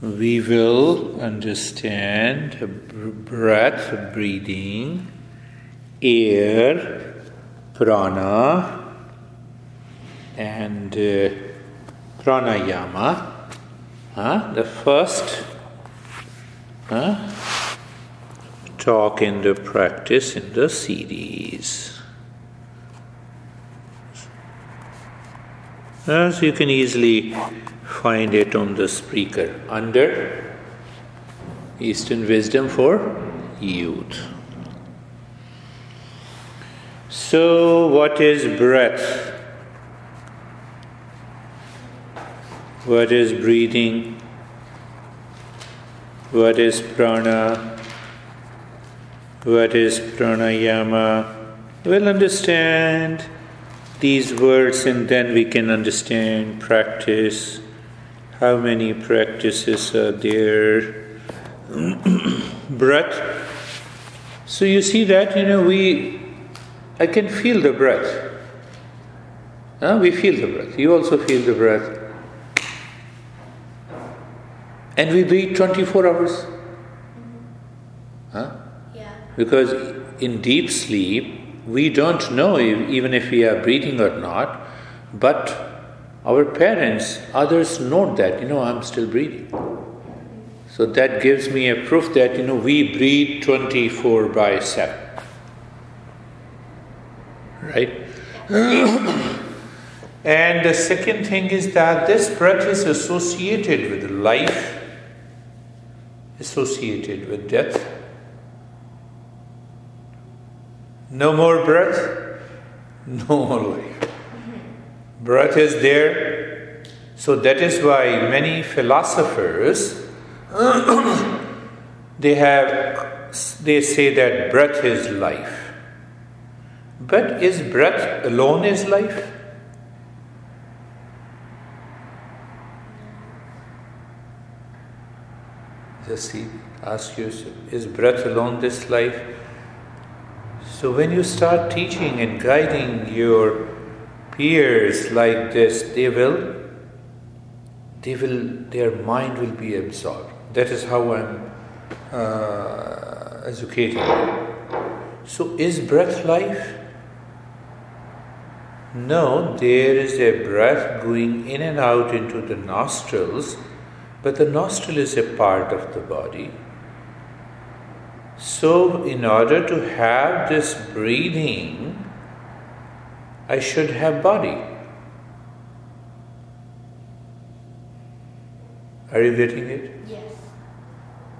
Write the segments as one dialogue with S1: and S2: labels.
S1: we will understand breath, breathing, air, prana, and pranayama. The first talk in the practice in the series. So you can easily find it on the speaker under Eastern Wisdom for Youth. So, what is breath? What is breathing? What is prana? What is pranayama? We'll understand these words and then we can understand practice. How many practices are there? Breath. So you see that, I can feel the breath. We feel the breath. You also feel the breath. And we breathe 24 hours. Yeah. Because in deep sleep, we don't know even if we are breathing or not, but our parents, others note that, I'm still breathing. So that gives me a proof that, we breathe 24/7. Right? And the second thing is that this breath is associated with life, associated with death. No more breath, no more life. Breath is there. So that is why many philosophers they say that breath is life. But is breath alone is life? Just ask yourself, is breath alone this life? So when you start teaching and guiding your peers like this, their mind will be absorbed. That is how I'm educating them. So is breath life? No, there is a breath going in and out into the nostrils, but the nostril is a part of the body. So, in order to have this breathing, I should have body. Are you getting it?
S2: Yes.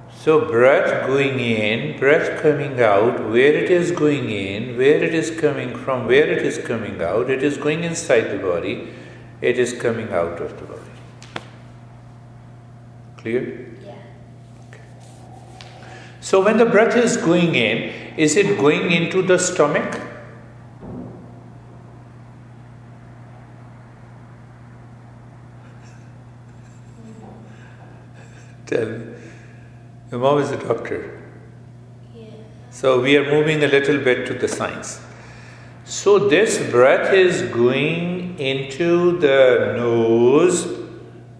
S1: So, breath going in, breath coming out, where it is going in, where it is coming from, where it is coming out, it is going inside the body, it is coming out of the body. Clear? So when the breath is going in, is it going into the stomach? Tell me. Your mom is a doctor.
S2: Yeah.
S1: So we are moving a little bit to the science. So this breath is going into the nose,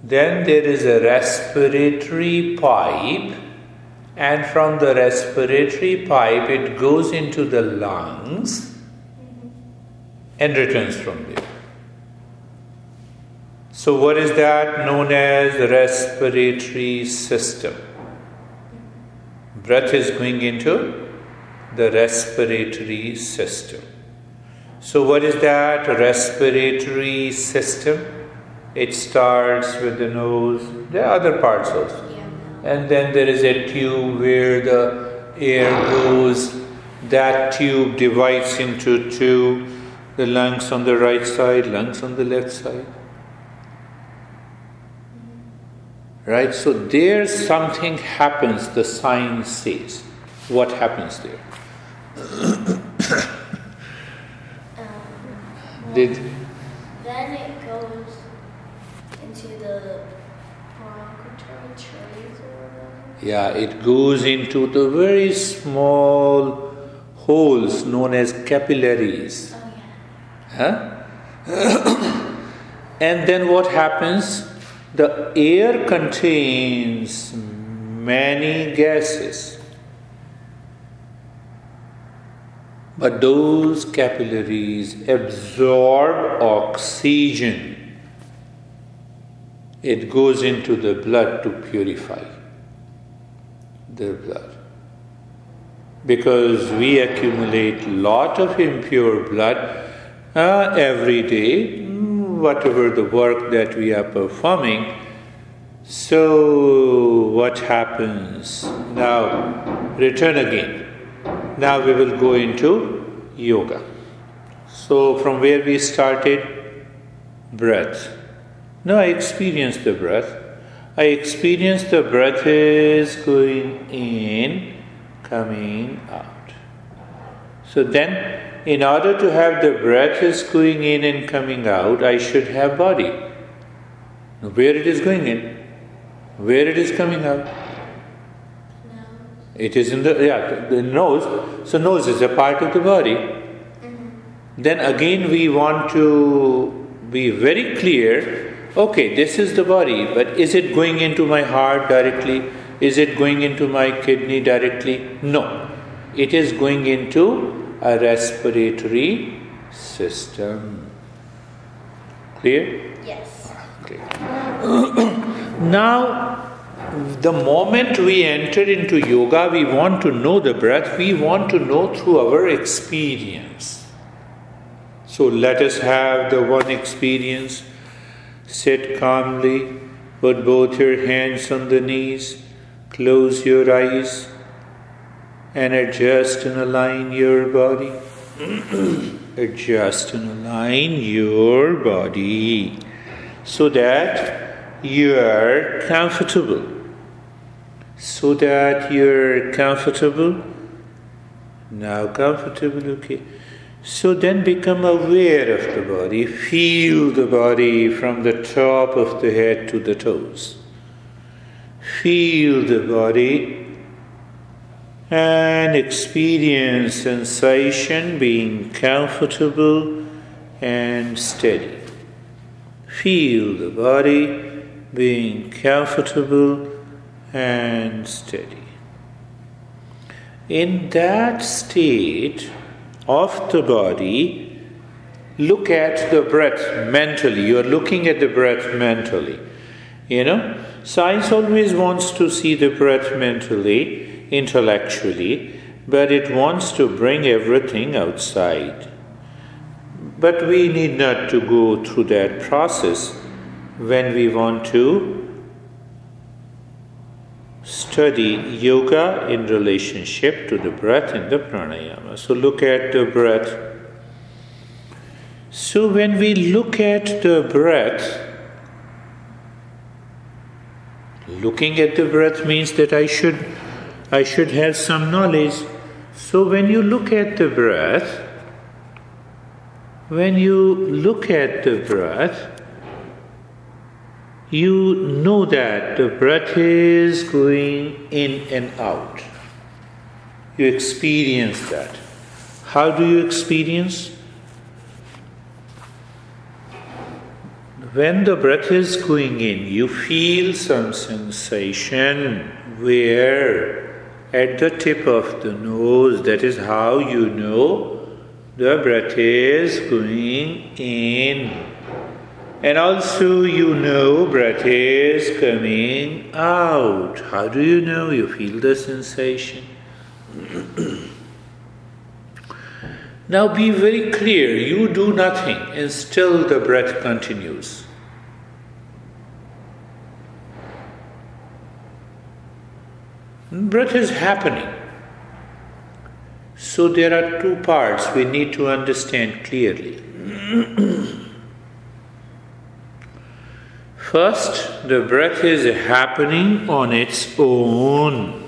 S1: then there is a respiratory pipe, and from the respiratory pipe it goes into the lungs and returns from there. So what is that known as the respiratory system? Breath is going into the respiratory system. So what is that respiratory system? It starts with the nose. There are other parts also. And then there is a tube where the air goes. That tube divides into two. The lungs on the right side, lungs on the left side. Right? So there something happens, the science says. What happens there?
S2: Then it goes into the bronchiotomy trays or whatever.
S1: Yeah, it goes into the very small holes known as capillaries.
S2: Oh, yeah.
S1: And then what happens? The air contains many gases, but those capillaries absorb oxygen. It goes into the blood to purify the blood. Because we accumulate lot of impure blood every day, whatever the work that we are performing. So what happens? Now return again. Now we will go into yoga. So from where we started? Breath. Now I experience the breath. I experience the breath is going in, coming out. So then, in order to have the breath is going in and coming out, I should have body. Where it is going in, where it is coming out. It is in the nose. So nose is a part of the body. Then again we want to be very clear, okay, this is the body, but is it going into my heart directly? Is it going into my kidney directly? No. It is going into a respiratory system. Clear?
S2: Yes.
S1: Okay. Now, the moment we enter into yoga, we want to know the breath, we want to know through our experience. So let us have the one experience. Sit calmly, put both your hands on the knees, close your eyes, and adjust and align your body. Adjust and align your body so that you are comfortable. So that you're comfortable. Now comfortable, okay. So then become aware of the body. Feel the body from the top of the head to the toes. Feel the body and experience sensation being comfortable and steady. Feel the body being comfortable and steady. In that state of the body, look at the breath mentally. You are looking at the breath mentally. Science always wants to see the breath mentally, intellectually, but it wants to bring everything outside. But we need not to go through that process when we want to study yoga in relationship to the breath in the pranayama. So look at the breath. So when we look at the breath, looking at the breath means that I should have some knowledge. So when you look at the breath, you know that the breath is going in and out. You experience that. How do you experience? When the breath is going in, you feel some sensation where at the tip of the nose, that is how you know the breath is going in. And also you know breath is coming out. How do you know? You feel the sensation. Now be very clear, you do nothing and still the breath continues. Breath is happening. So there are two parts we need to understand clearly. First, the breath is happening on its own.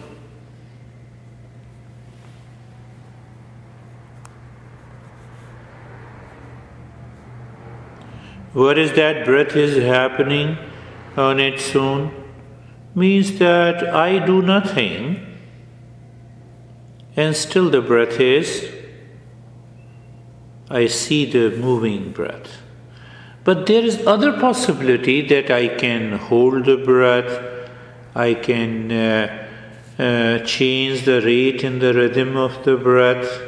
S1: What is that breath is happening on its own? Means that I do nothing and still the breath is, I see the moving breath. But there is other possibility that I can hold the breath, I can change the rate and the rhythm of the breath.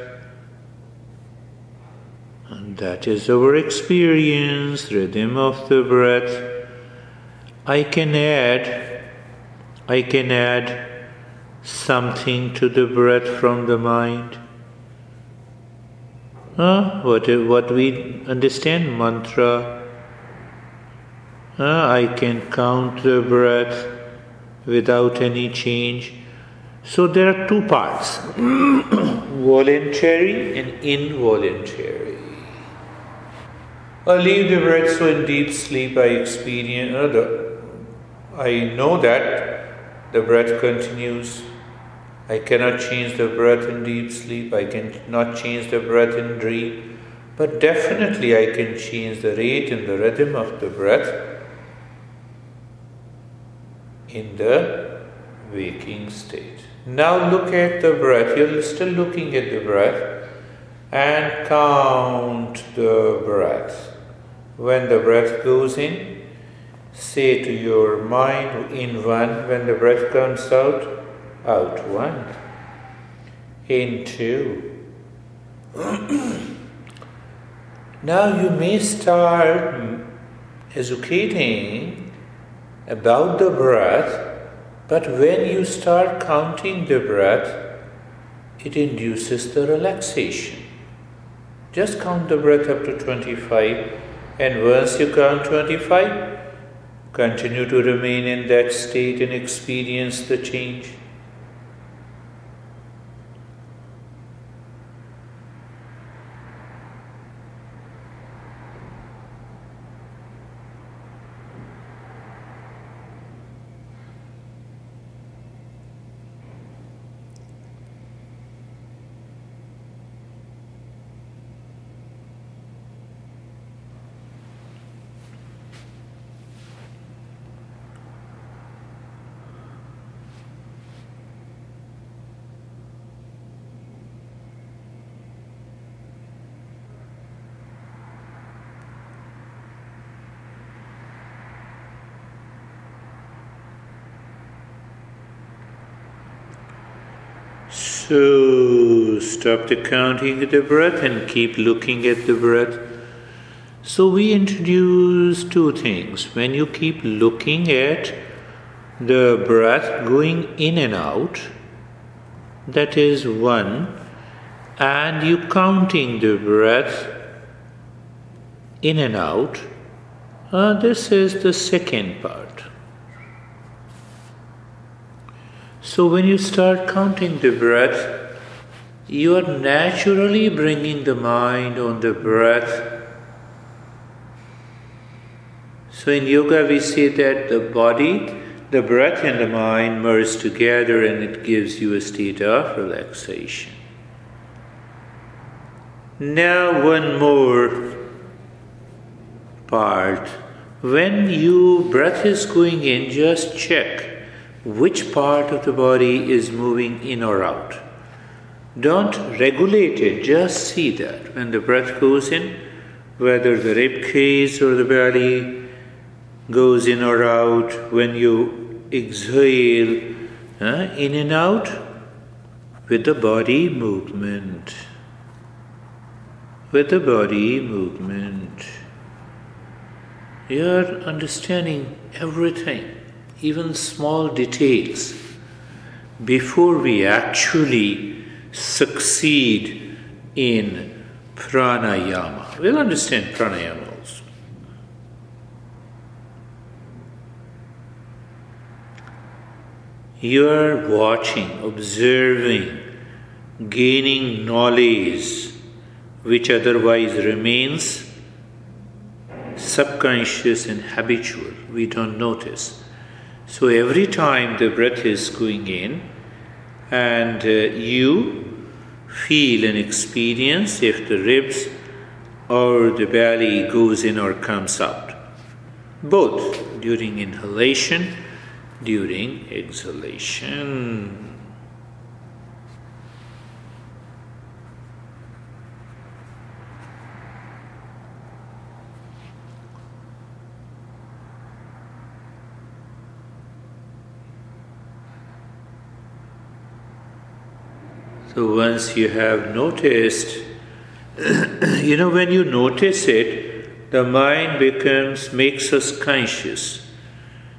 S1: And that is our experience, rhythm of the breath. I can add something to the breath from the mind. What we understand, mantra. I can count the breath without any change. So there are two parts, voluntary and involuntary. I leave the breath, so in deep sleep I know that the breath continues. I cannot change the breath in deep sleep, I cannot change the breath in dream, but definitely I can change the rate and the rhythm of the breath in the waking state. Now look at the breath. You're still looking at the breath and count the breath. When the breath goes in, say to your mind, in one. When the breath comes out, out one. In two. Now you may start educating about the breath, but when you start counting the breath, it induces the relaxation. Just count the breath up to 25, and once you count 25, continue to remain in that state and experience the change. So, stop the counting of the breath and keep looking at the breath. So, we introduce two things. When you keep looking at the breath going in and out, that is one, and you counting the breath in and out, this is the second part. So when you start counting the breath, you are naturally bringing the mind on the breath. So in yoga we say that the body, the breath and the mind merge together and it gives you a state of relaxation. Now one more part. When your breath is going in, just check which part of the body is moving in or out. Don't regulate it, just see that. When the breath goes in, whether the rib cage or the belly goes in or out, when you exhale, in and out, with the body movement. With the body movement. You are understanding everything, even small details, before we actually succeed in pranayama. We'll understand pranayama also. You are watching, observing, gaining knowledge which otherwise remains subconscious and habitual. We don't notice. So every time the breath is going in and you feel and experience if the ribs or the belly goes in or comes out, both during inhalation, during exhalation. So once you have noticed, when you notice it, the mind makes us conscious.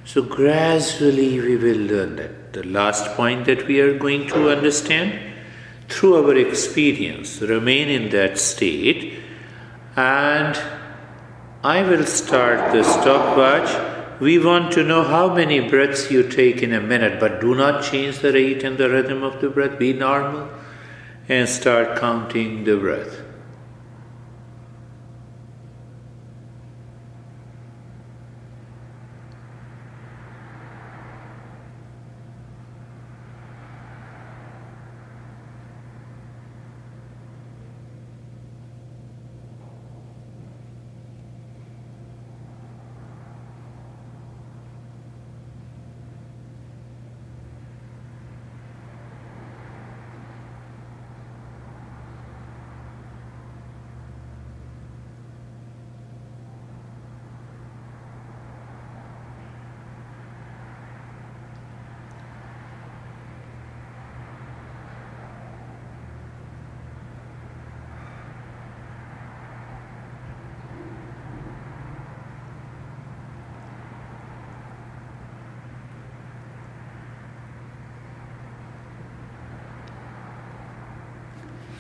S1: So gradually we will learn that. The last point that we are going to understand, through our experience, remain in that state, and I will start the stopwatch. We want to know how many breaths you take in a minute, but do not change the rate and the rhythm of the breath. Be normal and start counting the breath.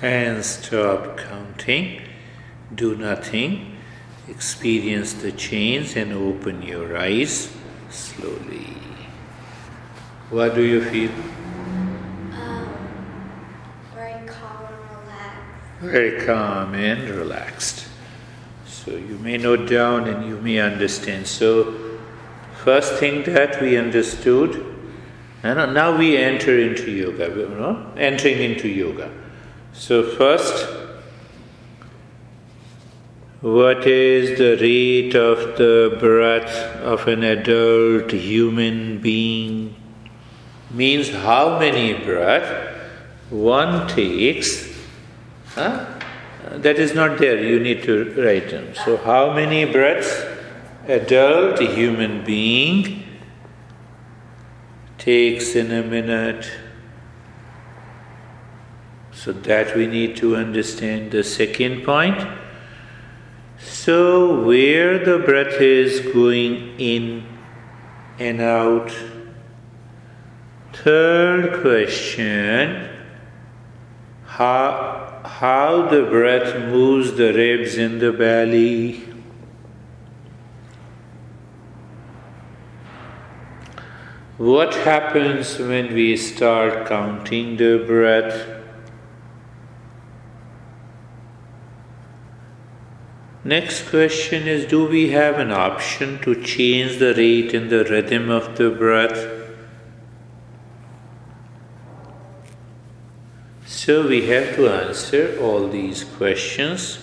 S1: And stop counting, do nothing, experience the change and open your eyes slowly. What do you feel?
S2: Very calm and relaxed.
S1: Very calm and relaxed. So you may note down and you may understand. So first thing that we understood, and now we enter into yoga, entering into yoga. So first, what is the rate of the breath of an adult human being? Means how many breaths one takes. That is not there, you need to write them. So how many breaths adult human being takes in a minute? So that we need to understand. The second point, so where the breath is going in and out. Third question, how the breath moves the ribs in the belly. What happens when we start counting the breath? Next question is, do we have an option to change the rate and the rhythm of the breath? So we have to answer all these questions,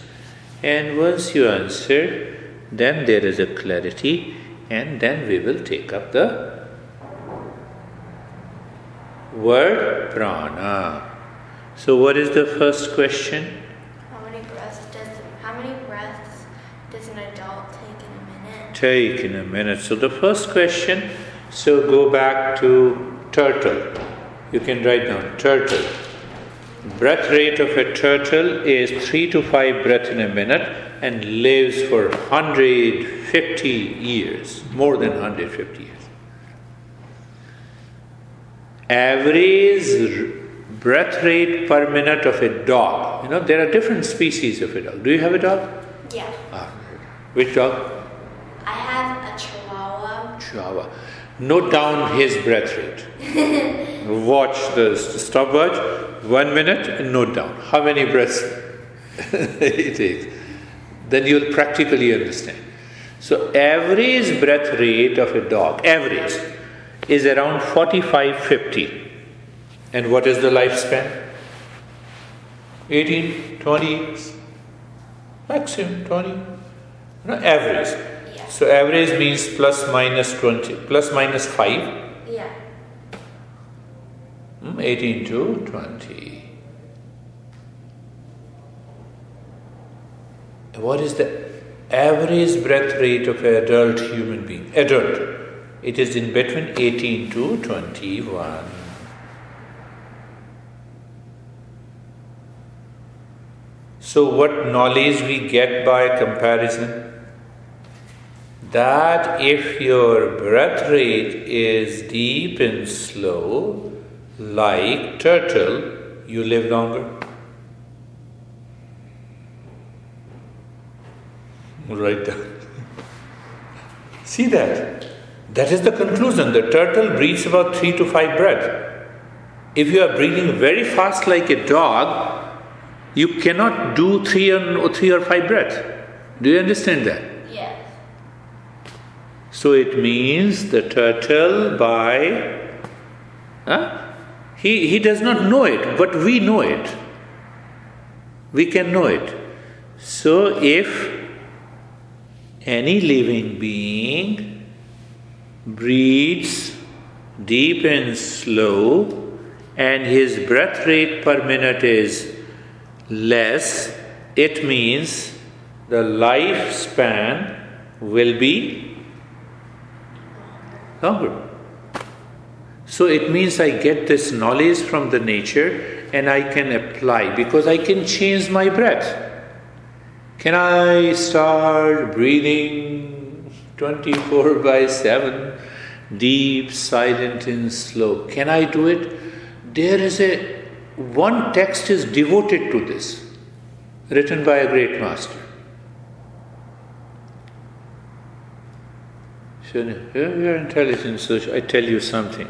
S1: and once you answer, then there is a clarity, and then we will take up the word prana. So what is the first question?
S2: How many breaths does an adult take in a minute?
S1: Take in a minute. So the first question, so go back to turtle. You can write down turtle. Breath rate of a turtle is 3 to 5 breaths in a minute and lives for 150 years, more than 150 years. Average breath rate per minute of a dog. There are different species of a dog. Do you have a dog?
S2: Yeah.
S1: Which dog?
S2: I have a Chihuahua.
S1: Chihuahua. Note down his breath rate. Watch the stopwatch, 1 minute, and note down how many breaths he takes. Then you'll practically understand. So average breath rate of a dog, average, is around 45-50. And what is the lifespan? 18, 20 years. Maximum 20. Average.
S2: Yeah.
S1: So average means plus minus 20, plus minus 5.
S2: Yeah.
S1: 18 to 20. What is the average breath rate of an adult human being? Adult. It is in between 18 to 21. So what knowledge we get by comparison? That if your breath rate is deep and slow, like turtle, you live longer. Write down. See that? That is the conclusion. The turtle breathes about 3 to 5 breaths. If you are breathing very fast like a dog, you cannot do 3 or 5 breaths. Do you understand that?
S2: Yes.
S1: So it means the turtle he does not know it, but we know it. We can know it. So if any living being breathes deep and slow and his breath rate per minute is less, it means the lifespan will be longer. So it means I get this knowledge from the nature and I can apply, because I can change my breath. Can I start breathing 24/7, deep, silent and slow? Can I do it? There is one text is devoted to this, written by a great master. So you're intelligent, so I tell you something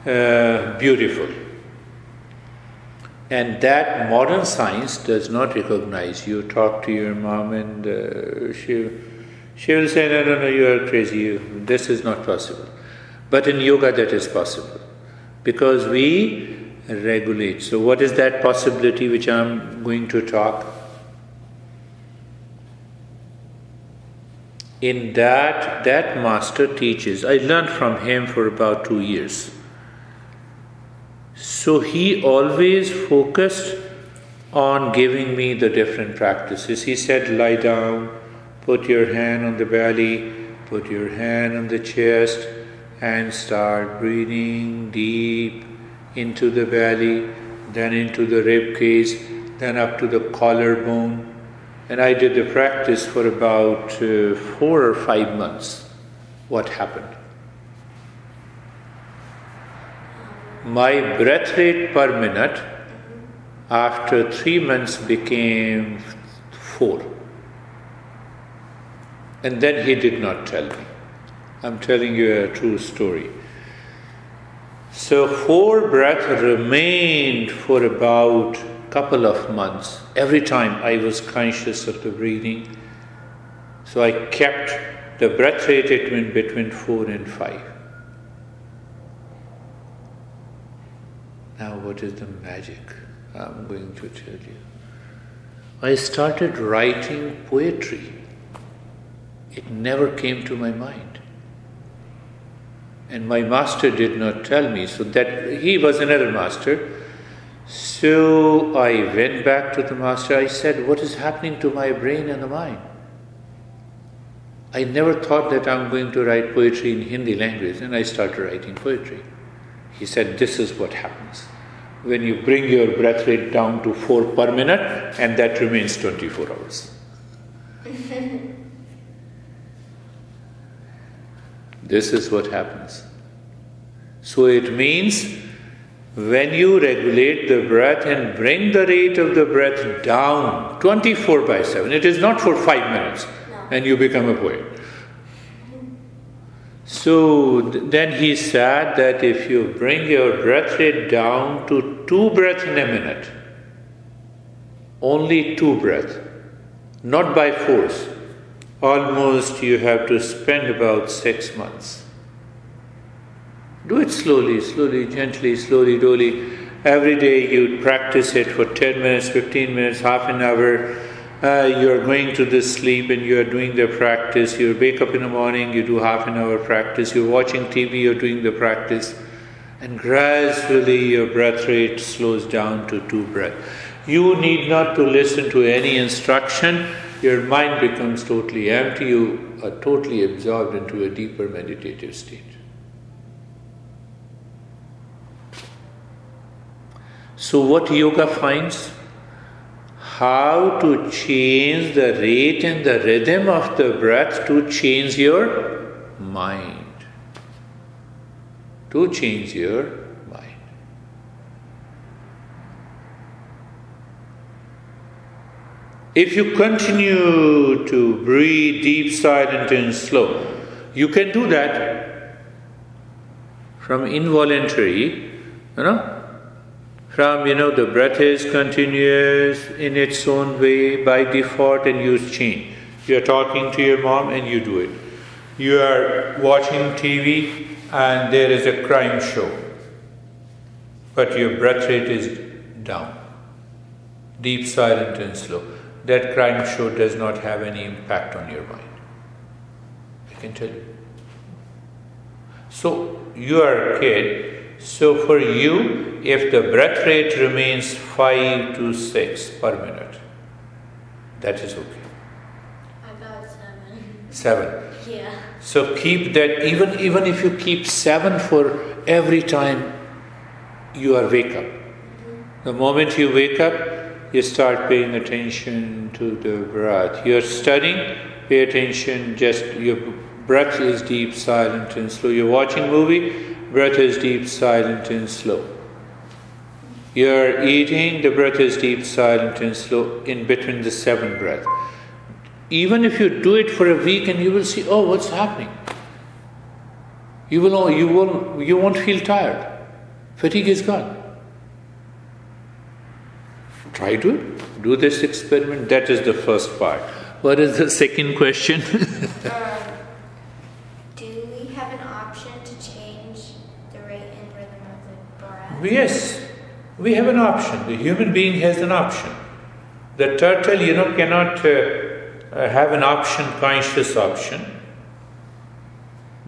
S1: beautiful. And that modern science does not recognize. You talk to your mom and she will say, no, you are crazy, this is not possible. But in yoga that is possible, because we regulate. So what is that possibility which I am going to talk? In that master teaches, I learned from him for about 2 years. So he always focused on giving me the different practices. He said, lie down, put your hand on the belly, put your hand on the chest, and start breathing deep into the belly, then into the rib cage, then up to the collarbone. And I did the practice for about 4 or 5 months. What happened? My breath rate per minute after 3 months became 4. And then he did not tell me. I'm telling you a true story. So 4 breaths remained for about couple of months. Every time I was conscious of the breathing. So I kept the breath rate between 4 and 5. Now what is the magic I'm going to tell you? I started writing poetry. It never came to my mind. And my master did not tell me, so that he was another master. So I went back to the master. I said, what is happening to my brain and the mind? I never thought that I'm going to write poetry in Hindi language, and I started writing poetry. He said, this is what happens when you bring your breath rate down to 4 per minute, and that remains 24 hours. This is what happens. So it means when you regulate the breath and bring the rate of the breath down 24/7, it is not for 5 minutes, and you become a poet. So then he said that if you bring your breath rate down to 2 breaths in a minute, only 2 breaths, not by force, almost you have to spend about 6 months. Do it slowly, gently, slowly. Every day you practice it for 10 minutes, 15 minutes, half an hour. You are going to the sleep and you are doing the practice. You wake up in the morning, you do half an hour practice. You're watching TV, you're doing the practice. And gradually your breath rate slows down to 2 breaths. You need not to listen to any instruction. Your mind becomes totally empty. You are totally absorbed into a deeper meditative state. So what yoga finds? how to change the rate and the rhythm of the breath to change your mind. To change your mind. If you continue to breathe deep, silent and slow, you can do that from involuntary, from, the breath is continuous in its own way by default and you change. You are talking to your mom and you do it. You are watching TV and there is a crime show, but your breath rate is down. Deep, silent and slow. That crime show does not have any impact on your mind. I can tell you. So, you are a kid, so for you, if the breath rate remains 5 to 6 per minute, that is okay.
S2: I got 7.
S1: 7.
S2: Yeah.
S1: So keep that, even if you keep 7 for every time you are wake up. The moment you wake up, you start paying attention to the breath. You're studying, pay attention, just your breath is deep, silent and slow. You're watching movie, breath is deep, silent and slow. You're eating, the breath is deep, silent and slow in between the 7 breaths. Even if you do it for a week and you will see, oh, what's happening? You won't feel tired. Fatigue is gone. Try to do this experiment. That is the first part. What is the second question?
S2: Do we have an option to change the rate and rhythm of the breath?
S1: Yes, we have an option. The human being has an option. The turtle, cannot have an option, conscious option.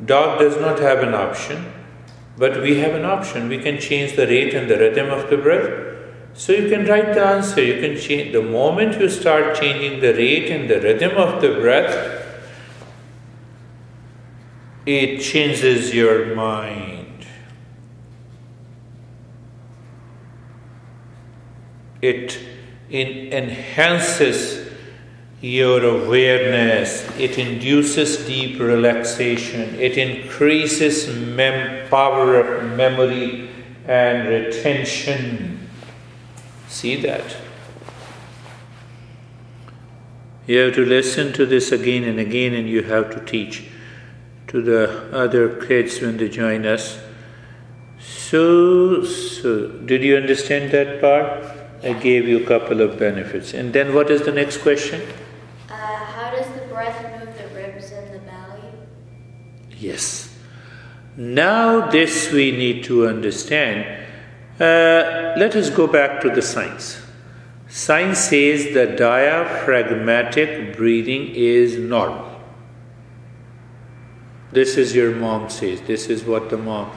S1: Dog does not have an option, but we have an option. We can change the rate and the rhythm of the breath. So you can write the answer. You can change. The moment you start changing the rate and the rhythm of the breath, it changes your mind. It enhances your awareness. It induces deep relaxation. It increases power of memory and retention. See that? You have to listen to this again and again, and you have to teach to the other kids when they join us. So did you understand that part? I gave you a couple of benefits. And then what is the next question?
S2: How does the breath move the ribs and the belly?
S1: Yes. Now this we need to understand. Let us go back to the science. Science says the diaphragmatic breathing is normal. This is your mom says. This is what the mom.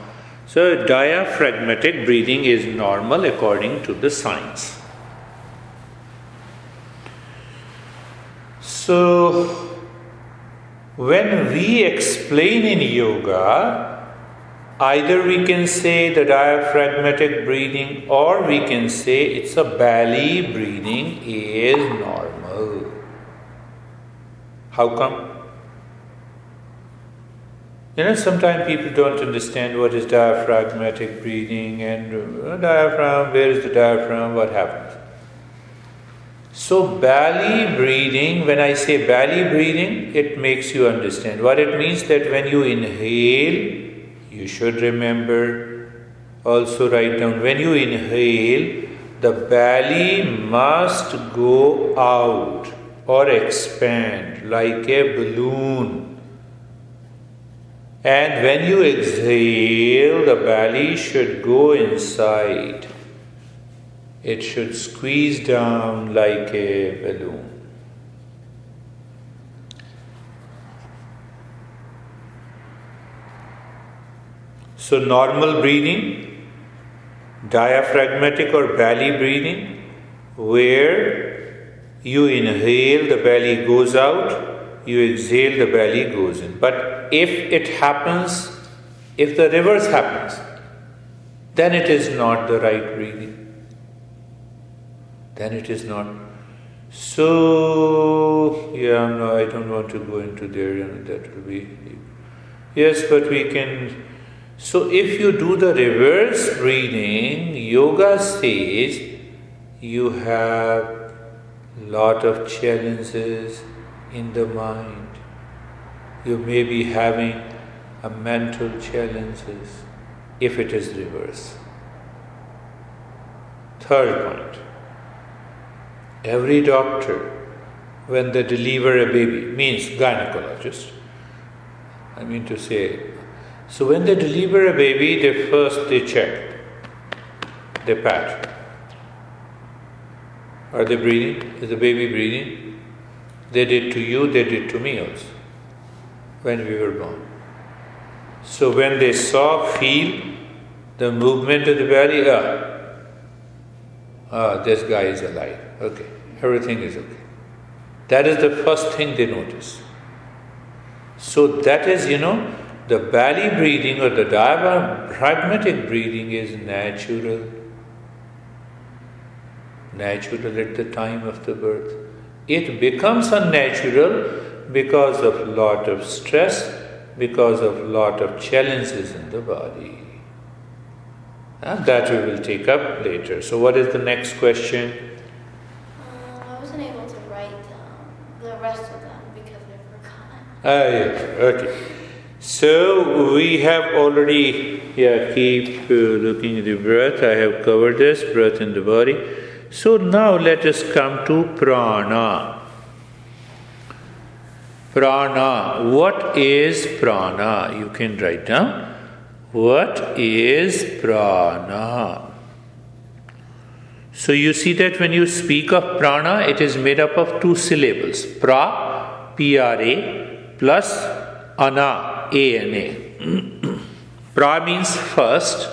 S1: So diaphragmatic breathing is normal according to the science. So when we explain in yoga, either we can say the diaphragmatic breathing or we can say it's a belly breathing is normal. How come? Sometimes people don't understand what is diaphragmatic breathing and diaphragm, where is the diaphragm, what happens? So belly breathing, when I say belly breathing, it makes you understand. What it means that when you inhale, you should remember, also write down, when you inhale, the belly must go out or expand like a balloon. And when you exhale, the belly should go inside. It should squeeze down like a balloon. So normal breathing, diaphragmatic or belly breathing, where you inhale, the belly goes out, you exhale, the belly goes in. But if it happens, if the reverse happens, then it is not the right breathing. Then it is not. So, yeah, no, I don't want to go into there, that will be. Yes, but we can. So, if you do the reverse breathing, yoga says you have lot of challenges in the mind. You may be having a mental challenges if it is reverse. Third point. Every doctor, when they deliver a baby, means gynecologist, I mean to say, so when they deliver a baby, they check, they pat. Are they breathing? Is the baby breathing? They did to you, they did to me also, when we were born. So when they feel the movement of the belly, this guy is alive. Okay, everything is okay. That is the first thing they notice. So that is, the belly breathing or the diaphragmatic breathing is natural. Natural at the time of the birth. It becomes unnatural because of lot of stress, because of lot of challenges in the body. And that we will take up later. So what is the next question?
S2: I wasn't able to write the rest of them because I forgot.
S1: Yeah, okay. So we have already, keep looking at the breath. I have covered this, breath in the body. So now let us come to prana. Prana. What is prana? You can write down. What is prana? So you see that when you speak of prana, it is made up of two syllables. Pra, P-R-A, plus ana, A-N-A. Pra means first.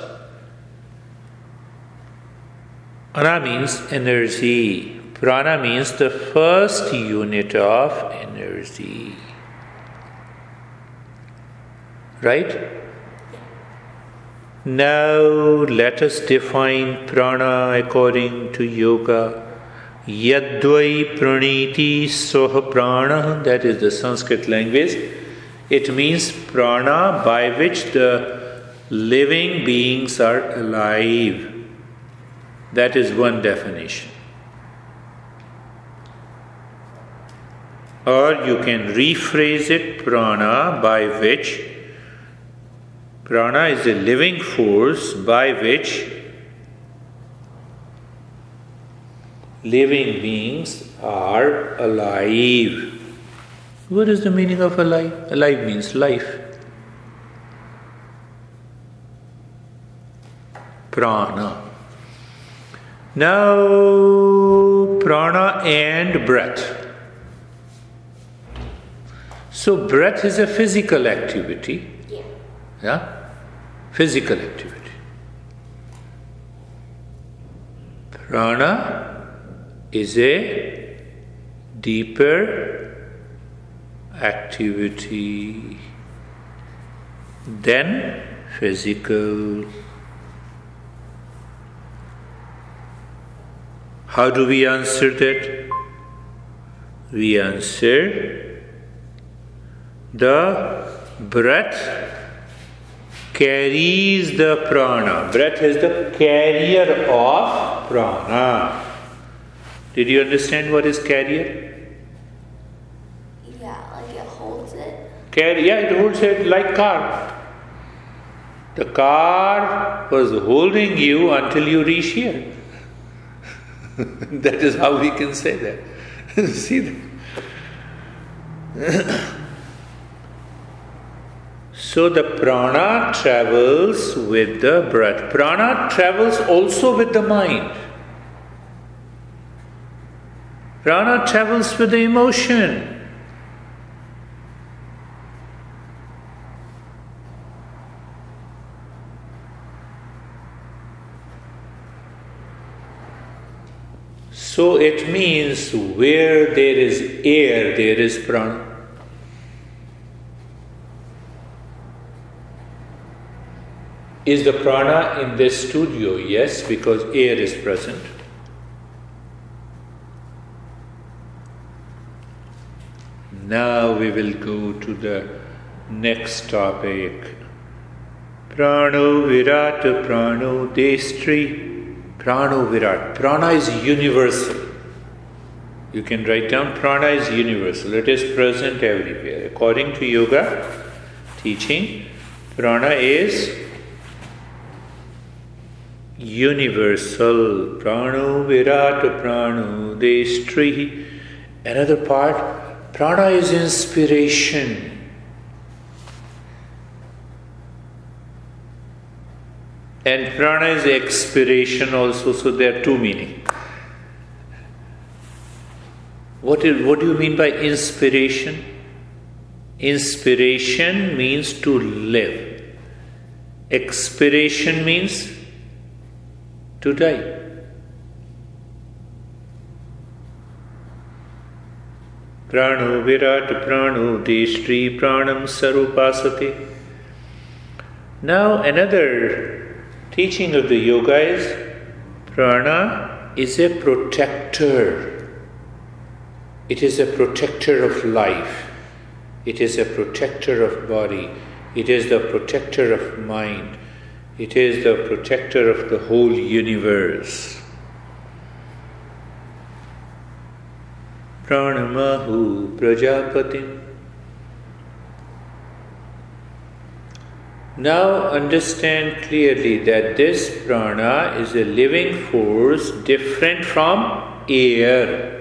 S1: Ana means energy. Prana means the first unit of energy. Right? Now let us define prana according to yoga. Yadvai praniti soha prana, that is the Sanskrit language. It means prana by which the living beings are alive. That is one definition. Or you can rephrase it, prana by which. Prana is a living force by which living beings are alive. What is the meaning of alive? Alive means life. Prana. Now, prana and breath. So, breath is a physical activity. Yeah? Physical activity. Prana is a deeper activity than physical. How do we answer that? We answer the breath carries the prana. Breath is the carrier of prana. Did you understand what is carrier?
S2: Yeah, like it holds it.
S1: It holds it like car. The car was holding you until you reach here. That is how we can say that. See that? So the prana travels with the breath. Prana travels also with the mind. Prana travels with the emotion. So it means where there is air, there is prana. Is the prana in this studio? Yes, because air is present. Now we will go to the next topic. Prano Virat Prano Destri. Prano Virat. Prana is universal. You can write down Prana is universal. It is present everywhere. According to yoga teaching, Prana is universal. Prano Virat Prano Destri. Another part, Prana is inspiration. And Prana is expiration also, so there are two meanings. What do you mean by inspiration? Inspiration means to live. Expiration means to die. Prano Virat Prano Destri Pranam Sarupasate. Now another teaching of the yoga is Prana is a protector. It is a protector of life. It is a protector of body. It is the protector of mind. It is the protector of the whole universe. Pranamahu Prajapatim. Now understand clearly that this prana is a living force different from air.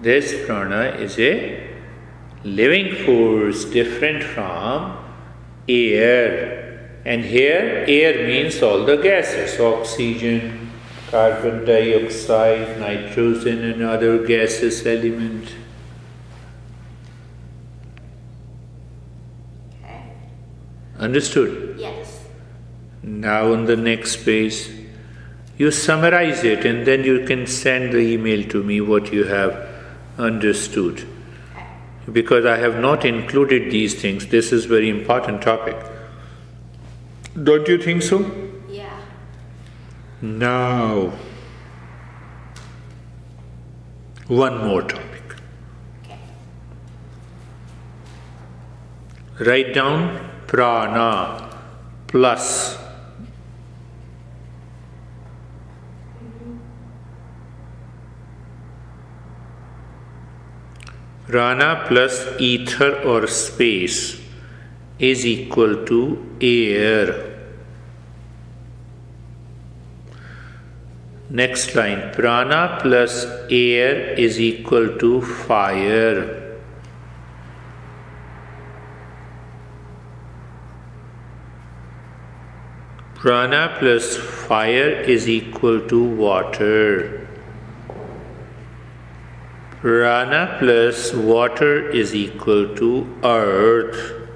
S1: This prana is a living force different from air. And here air means all the gases, oxygen, carbon dioxide, nitrogen and other gaseous element.
S2: Okay.
S1: Understood?
S2: Yes.
S1: Now on the next page, you summarize it and then you can send the email to me what you have understood.
S2: Okay.
S1: Because I have not included these things. This is very important topic. Don't you think so?
S2: Yeah.
S1: Now, one more topic.
S2: Okay.
S1: Write down prana plus prana plus ether or space is equal to air. Next line, prana plus air is equal to fire. Prana plus fire is equal to water. Prana plus water is equal to earth.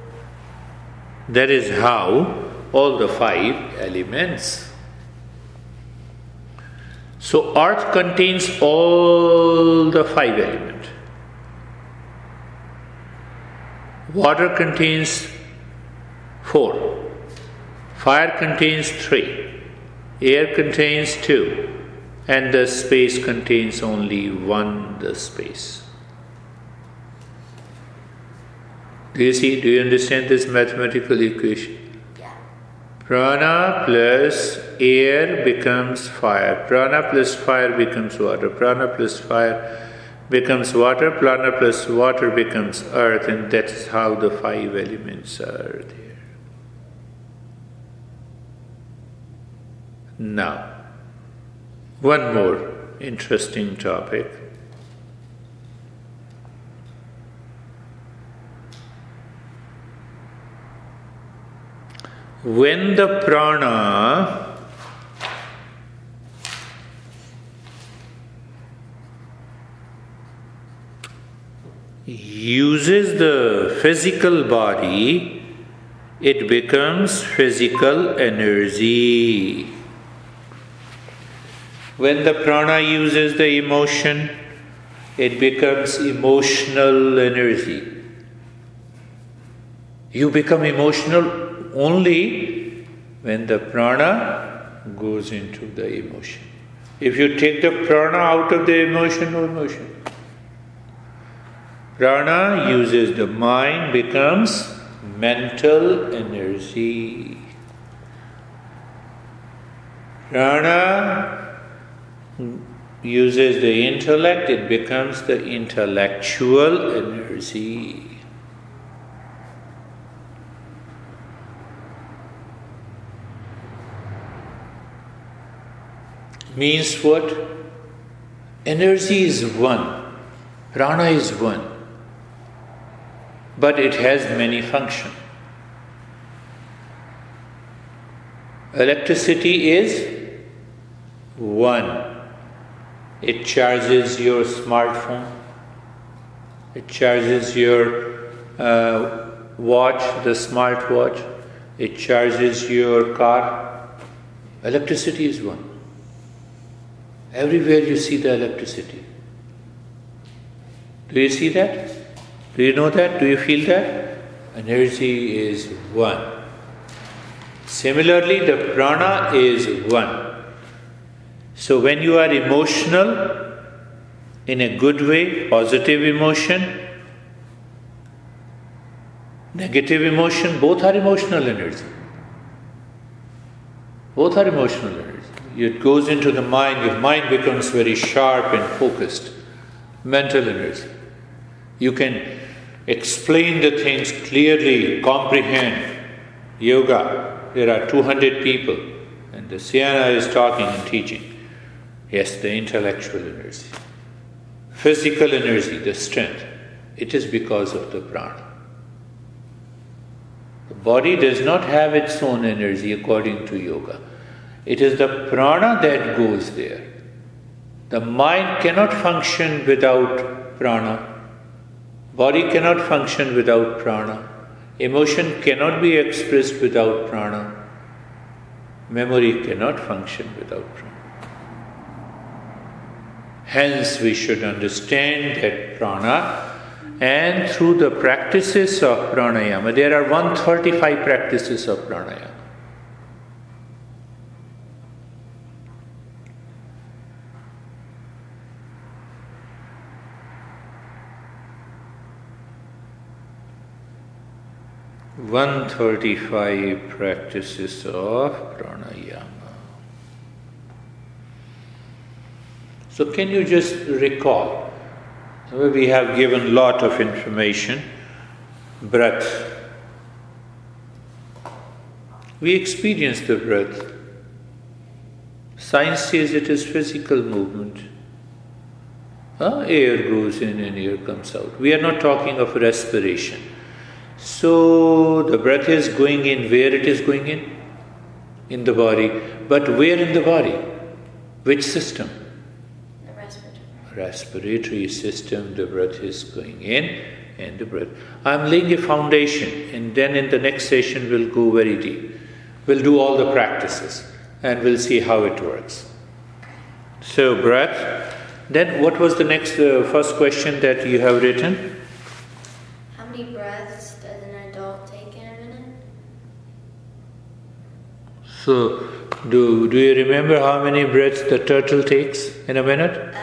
S1: That is how all the 5 elements. So earth contains all the 5 elements. Water contains 4. Fire contains 3. Air contains 2. And the space contains only 1, the space. Do you understand this mathematical equation?
S2: Yeah.
S1: Prana plus air becomes fire. Prana plus fire becomes water. Prana plus fire becomes water. Prana plus water becomes earth. And that's how the 5 elements are there. Now, one more interesting topic. When the prana uses the physical body, it becomes physical energy. When the prana uses the emotion, it becomes emotional energy. You become emotional only when the prana goes into the emotion. If you take the prana out of the emotion, no emotion. Prana uses the mind, becomes mental energy. Prana uses the intellect, it becomes the intellectual energy. Means what? Energy is one, prana is one, but it has many functions. Electricity is one. It charges your smartphone, it charges your watch, the smartwatch, it charges your car. Electricity is one. Everywhere you see the electricity. Do you see that? Do you know that? Do you feel that? Energy is one. Similarly, the prana is one. So when you are emotional, in a good way, positive emotion, negative emotion, both are emotional energy. Both are emotional energy. It goes into the mind, your mind becomes very sharp and focused. Mental energy. You can explain the things clearly, comprehend. Yoga, there are 200 people, and the Sienna is talking and teaching. Yes, the intellectual energy. Physical energy, the strength. It is because of the prana. The body does not have its own energy according to yoga. It is the prana that goes there. The mind cannot function without prana. Body cannot function without prana. Emotion cannot be expressed without prana. Memory cannot function without prana. Hence, we should understand that prana, and through the practices of pranayama, there are 135 practices of pranayama. Practices of pranayama. So can you just recall? We have given lot of information. Breath. We experience the breath. Science says it is physical movement. Air goes in and air comes out. We are not talking of respiration. So the breath is going in, where it is going in? In the body. But where in the body? Which system?
S2: The respiratory.
S1: Respiratory system, the breath is going in and the breath. I'm laying a foundation, and then in the next session we'll go very deep. We'll do all the practices and we'll see how it works. So breath. Then what was the next, first question that you have written?
S2: How many breaths does an adult take in a minute?
S1: So, do you remember how many breaths the turtle takes in a minute?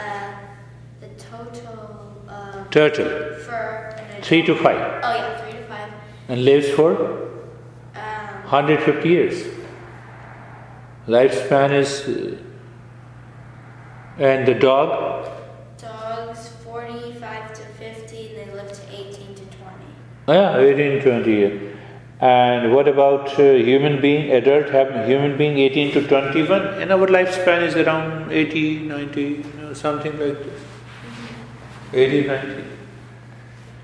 S2: The total...
S1: Turtle.
S2: For an adult.
S1: 3 to 5.
S2: Oh yeah, 3 to 5.
S1: And lives for? 150 years. Lifespan is... and the dog?
S2: Dogs 45 to 50, they live to 18 to 20.
S1: Yeah, 18 to 20 years. And what about human being, adult human being 18 to 21? And our lifespan is around 80, 90, something like this. 80, 90.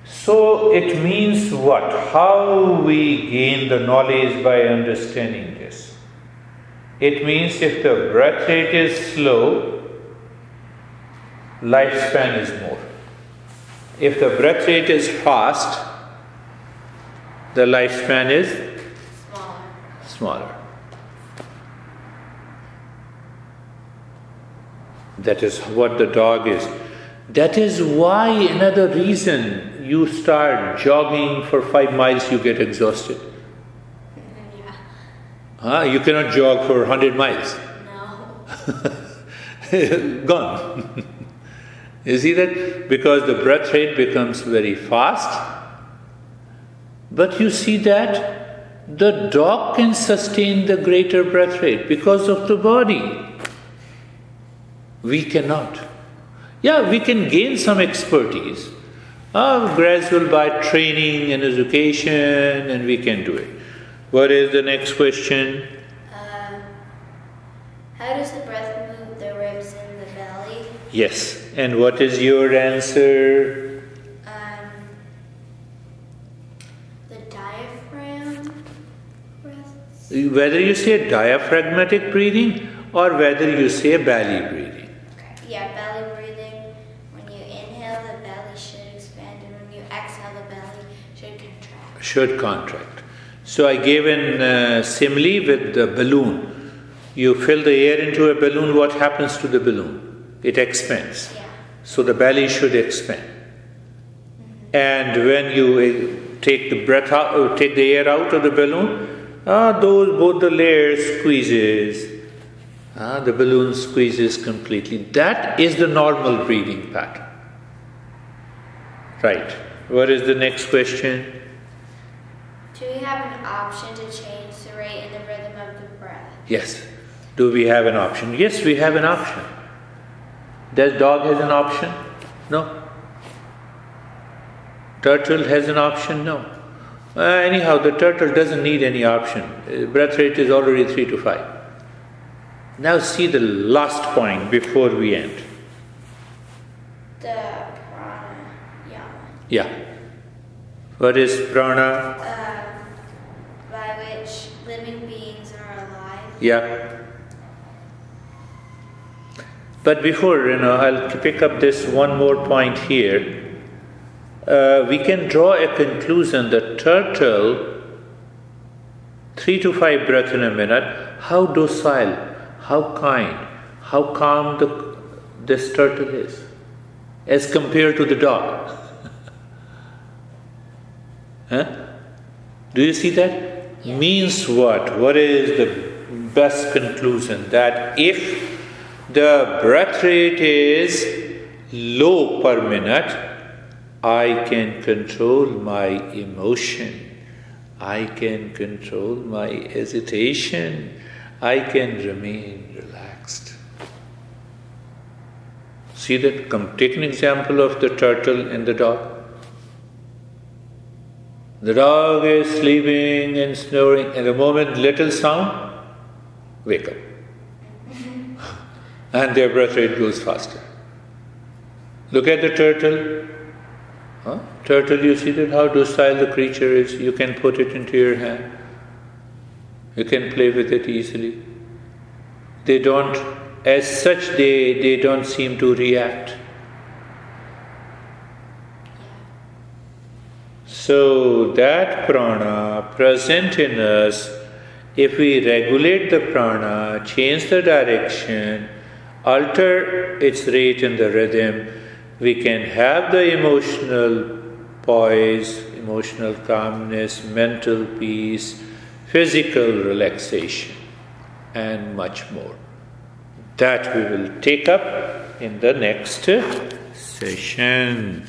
S1: So it means what? How we gain the knowledge by understanding this? It means if the breath rate is slow, lifespan is more. If the breath rate is fast, the lifespan is smaller. That is what the dog is. That is why, another reason, you start jogging for 5 miles, you get exhausted.
S2: Yeah.
S1: You cannot jog for 100 miles.
S2: No.
S1: gone. You see that? Because the breath rate becomes very fast. But you see that the dog can sustain the greater breath rate because of the body. We cannot. Yeah, we can gain some expertise, gradual by training and education, and we can do it. What is the next question?
S2: How does the breath move the ribs in the belly?
S1: Yes, and what is your answer?
S2: The diaphragm breaths.
S1: Whether you say diaphragmatic breathing or whether you say belly breathing.
S2: Yeah, belly breathing. When you inhale, the belly should expand, and when you exhale, the belly should contract.
S1: Should contract. So I gave an simile with the balloon. You fill the air into a balloon, what happens to the balloon? It expands.
S2: Yeah.
S1: So the belly should expand. And when you take the breath out, take the air out of the balloon, both the layers squeezes. The balloon squeezes completely. That is the normal breathing pattern. Right. What is the next question?
S2: Do we have an option to change the rate and the rhythm of the breath?
S1: Yes. Do we have an option? Yes, we have an option. Does dog has an option? No. Turtle has an option? No. Anyhow, the turtle doesn't need any option. Breath rate is already 3 to 5. Now see the last point before we end.
S2: The prana yama.
S1: Yeah. What is prana?
S2: By which living beings are alive.
S1: Yeah. But before, I'll pick up this one more point here. We can draw a conclusion that turtle, 3 to 5 breaths in a minute, how docile, how kind, how calm this turtle is as compared to the dog. Do you see that?
S2: Yes.
S1: Means what? What is the best conclusion? That if the breath rate is low per minute, I can control my emotion. I can control my hesitation. I can remain relaxed. See that? Take an example of the turtle and the dog. The dog is sleeping and snoring, and the moment little sound, wake up. And their breath rate goes faster. Look at the turtle. Turtle, you see that how docile the creature is. You can put it into your hand. You can play with it easily. They don't, as such, they don't seem to react. So that prana present in us, if we regulate the prana, change the direction, alter its rate and the rhythm, we can have the emotional poise, emotional calmness, mental peace, physical relaxation, and much more. That we will take up in the next session.